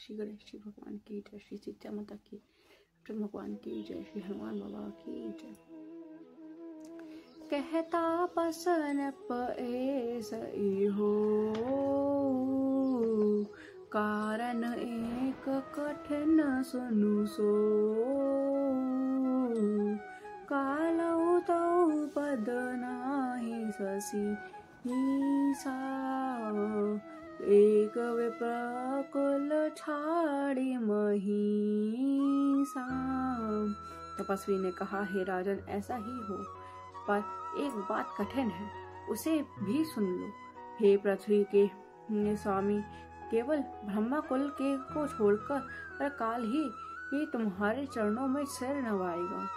श्री गणेश जी भगवान की जय, श्री सीता माता की, कृष्ण भगवान की जय, श्री हनुमान बाबा की जय। कहता पसन ऐसई हो, कारण एक कठिन सुनु सो, कालौ तौ पद नाही ससी सा, एक विप्रकुल छाड़ी महिषा। तपस्वी ने कहा, हे राजन, ऐसा ही हो, पर एक बात कठिन है, उसे भी सुन लो। हे पृथ्वी के स्वामी, केवल ब्रह्मा कुल के को छोड़कर काल ही तुम्हारे चरणों में सिर नवाएगा।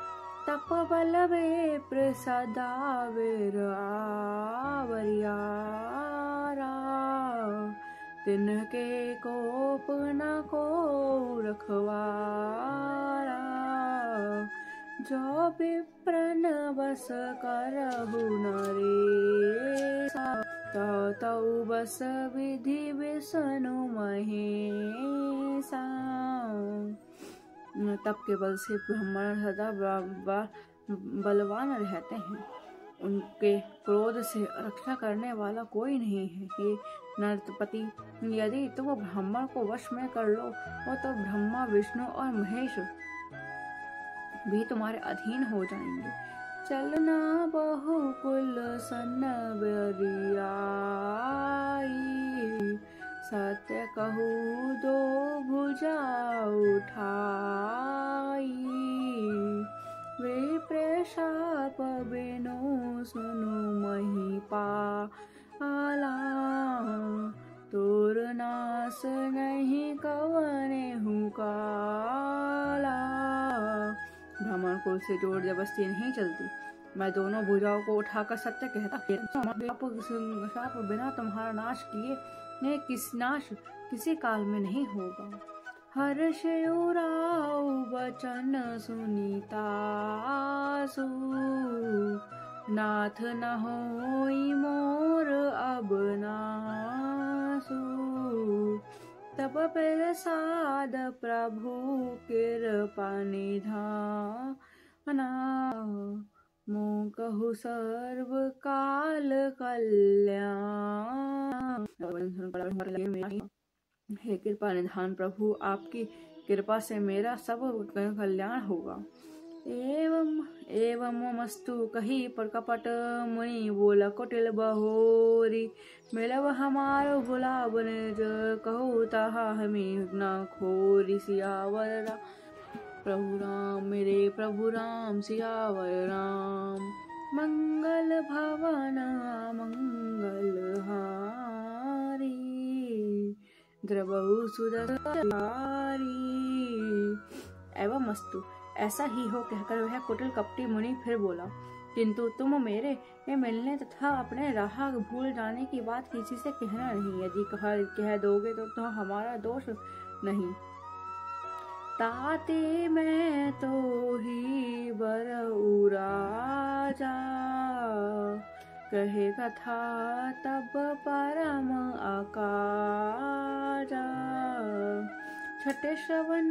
तप बल विप्र सदा वीर आवरियारा, तिनके कोप न को रखवारा, जो विप्रन बस करहु नरेसा, तौ बस विधि विष्णु महेशा। तप के बल से ब्राह्मण सदा बलवान रहते हैं, उनके क्रोध से रक्षा करने वाला कोई नहीं है। हे नरपति, यदि तुम ब्राह्मण को वश में कर लो तो ब्रह्मा विष्णु और महेश भी तुम्हारे अधीन हो जाएंगे। चलना बहुकुल सन बरियाई, सत्य कहूँ दो भुजा उठाई, विप्र शाप बिनु सुनु महिपाला, तोर नास नहीं कवने हूँ काला। ब्राह्मण कुल से जोर जबरदस्ती नहीं चलती, मैं दोनों भुजाओं को उठाकर सत्य कहता हूँ, शाप बिना तुम्हारा नाश किए किसी काल में नहीं होगा। हर्ष उराऊ वचन सुनीता सु, नाथ न होई मोर अब नासु, तब प्रसाद प्रभु कृपा निधाना, मों कहु सर्व काल कल्याण। हे कृपा निधान प्रभु, आपकी कृपा से मेरा सब कल्याण होगा। एवं मस्तु कही पर कपट मुनि बोला कुटिल बहोरी, मिलब हमारो गुलाब निज, कहू ताहा हमें न खोरी। सियावर राम प्रभु राम, मेरे प्रभु राम, सियावर राम। मंगल भवन मंगल हारी, द्रवहु सुदर्शनधारी। एवं मस्तु, ऐसा ही हो कहकर वह कुटिल कपटी मुनि फिर बोला, किंतु तुम मेरे मिलने तथा अपने राह भूल जाने की बात किसी से कहना नहीं, यदि कह दोगे तो हमारा दोष नहीं। ताते मैं तो ही बरऊ राजा, कहे कथा तब परम आकाजा, छठे श्रवण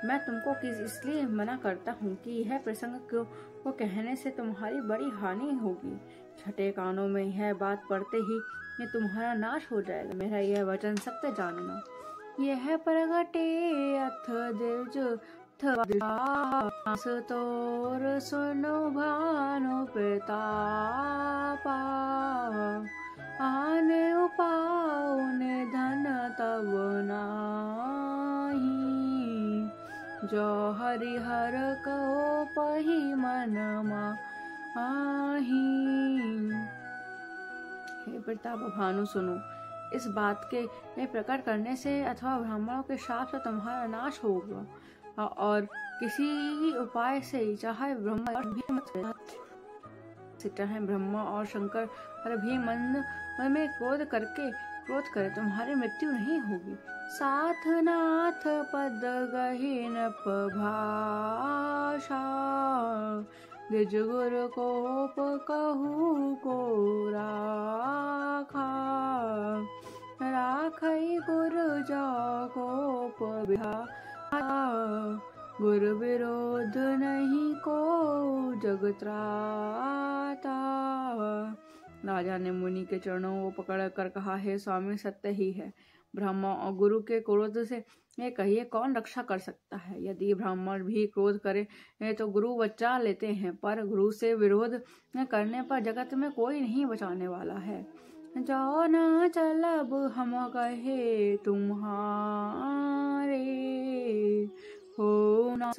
मैं तुमको इसलिए मना करता हूँ कि यह प्रसंग को कहने से तुम्हारी बड़ी हानि होगी। छठे कानों में यह बात पड़ते ही तुम्हारा नाश हो जाएगा। मेरा यह वचन सत्य जानना। यह प्रगटे अथ दिज तोर सुनो भानु प्रतापा, आने उपाय निधन तब नाही, जो हरिहर कहो पही मन माही। हे प्रताप भानु, सुनो, इस बात के प्रकट करने से अथवा ब्राह्मणों के शाप से तुम्हारा नाश होगा, और किसी उपाय से चाहे ब्रह्मा और शंकर पर भी मन में क्रोध करे तुम्हारी मृत्यु नहीं होगी। साथ नाथ पद गहीन भाषा, निज गुरु कोप कहू को राखा, बिहार। गुरु विरोध नहीं को जग त्राता। राजा ने मुनि के चरणों को पकड़ कर कहा, हे स्वामी, सत्य ही है। ब्राह्मण और गुरु के क्रोध से ये कहिए कौन रक्षा कर सकता है। यदि ब्राह्मण भी क्रोध करे तो गुरु बचा लेते हैं, पर गुरु से विरोध करने पर जगत में कोई नहीं बचाने वाला है। जाओ न चलब हम कहे तुम्हारे, हो न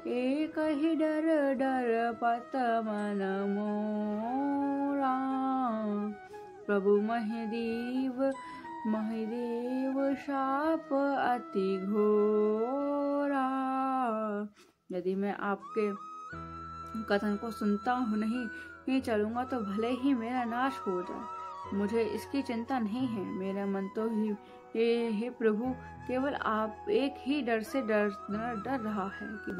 एक ही डर डर पत मन मोरा। प्रभु महिदेव शाप अति घोरा। यदि मैं आपके कथन को सुनता हूँ नहीं चलूंगा तो भले ही मेरा नाश हो जाए, मुझे इसकी चिंता नहीं है। मेरा मन तो हे प्रभु केवल आप एक ही डर से डर रहा है कि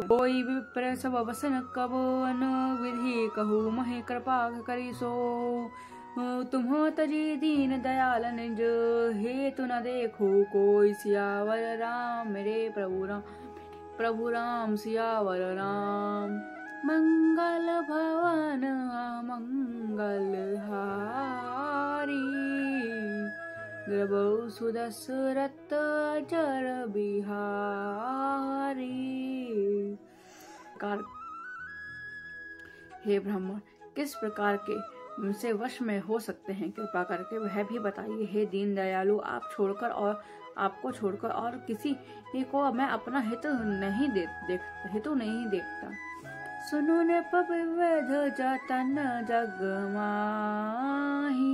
कोई विप्र सब वसन कब विधि कहू महे कृपा करी सो। तुम तजी दीन दयाल निज हेतु न देखो कोई। सियावर राम मेरे प्रभु राम सियावर राम। मंगल भवन मंगल हारी, द्रवौ सुदशरथ अजर बिहारी। हे ब्राह्मण, किस प्रकार के उनसे वश में हो सकते हैं, कृपा करके वह भी बताइए। हे दीन दयालु, आपको छोड़कर और किसी को मैं अपना हितु नहीं देखता। सुनो ने पविवध जतन जग माही,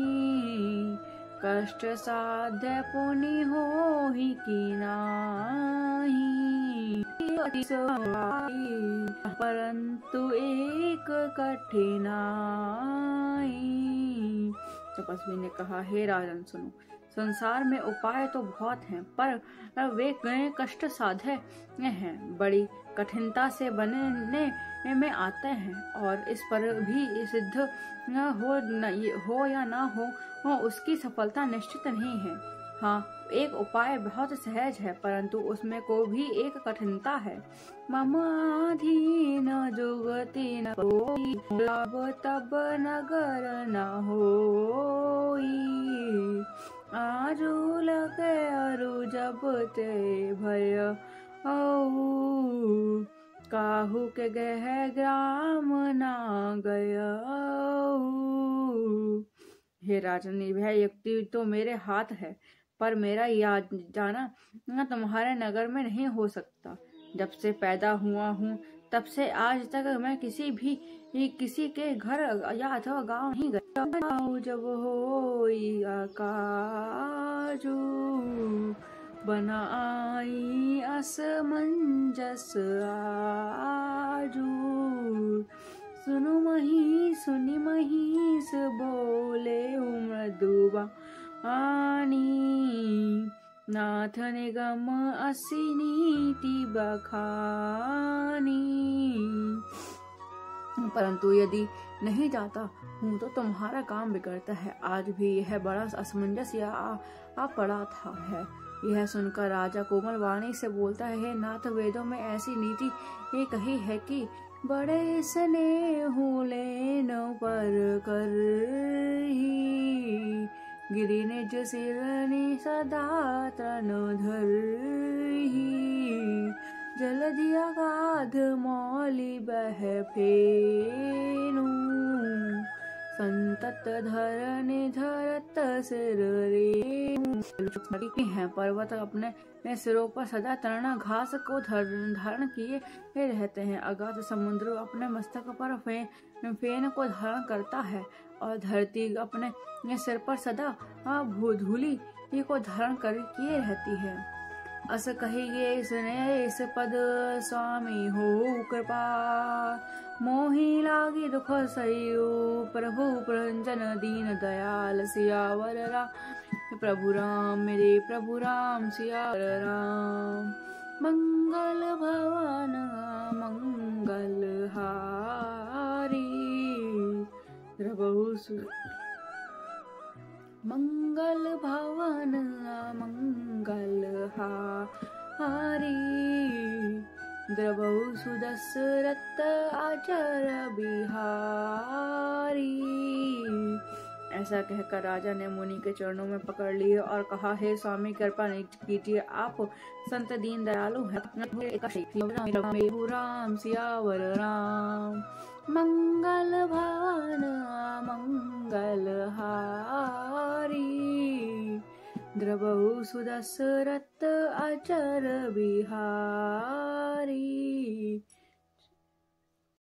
कष्ट साध्य पुनि होहि की नाही। परंतु एक कठिनाई। तपस्वी ने कहा, हे राजन सुनो, संसार में उपाय तो बहुत हैं, पर वे कष्ट साध्य हैं, बड़ी कठिनता से बनने में आते हैं, और इस पर भी सिद्ध हो या ना हो उसकी सफलता निश्चित नहीं है। हाँ, एक उपाय बहुत सहज है, परंतु उसमें को भी एक कठिनता है। ममाधीन जुगति न होई, लाभ तब नगर न होई। आजू लगे अरु जब ते भय काहू के गह ग्राम ना गया। हे राजन, वह युक्ति तो मेरे हाथ है, पर मेरा याद जाना तुम्हारे नगर में नहीं हो सकता। जब से पैदा हुआ हूँ तब से आज तक मैं किसी के घर या अथवा गाँव नहीं गया। जब होई आकाजू बनाई असमंजस आजू। सुनी महिष बोले मृदुबा आनी। नाथ निगम असी नीति बखानी। परंतु यदि नहीं जाता हूँ तो तुम्हारा काम बिगड़ता है। आज भी यह बड़ा असमंजस आ पड़ा था है। यह सुनकर राजा कोमल वाणी से बोलता है, हे नाथ, वेदों में ऐसी नीति ये कही है कि बड़े स्नेह लेन पर कर गिरि निज सिरनि सदा तन धरहि। जलधि अगाध मौलि बह फेनु। संतत धरनि धरत सिर रेणु। हैं पर्वत अपने सिरों पर सदा तृण घास को धारण किए रहते हैं। अगाध समुद्र अपने मस्तक पर फेन को धारण करता है, और धरती अपने सिर पर सदा धूलि को धारण किए रहती है। अस कहिए सुने इस पद स्वामी हो कृपा। मोहि लागी दुख सहियो प्रभु पुरंजन दीन दयाल। सियावर राम प्रभु राम मेरे प्रभु राम सियावर राम। मंगल भवन मंगल हारी। मंगल भवन अमंगल हारी, द्रवहु सुदशरथ अचर बिहारी। ऐसा कहकर राजा ने मुनि के चरणों में पकड़ लिए और कहा, हे स्वामी कृपा कीजिए, आप संत दीन दयालु हैं। राम सियावर राम, मंगल भवन मंगल हारी, द्रवहु सुदशरथ अचर बिहारी।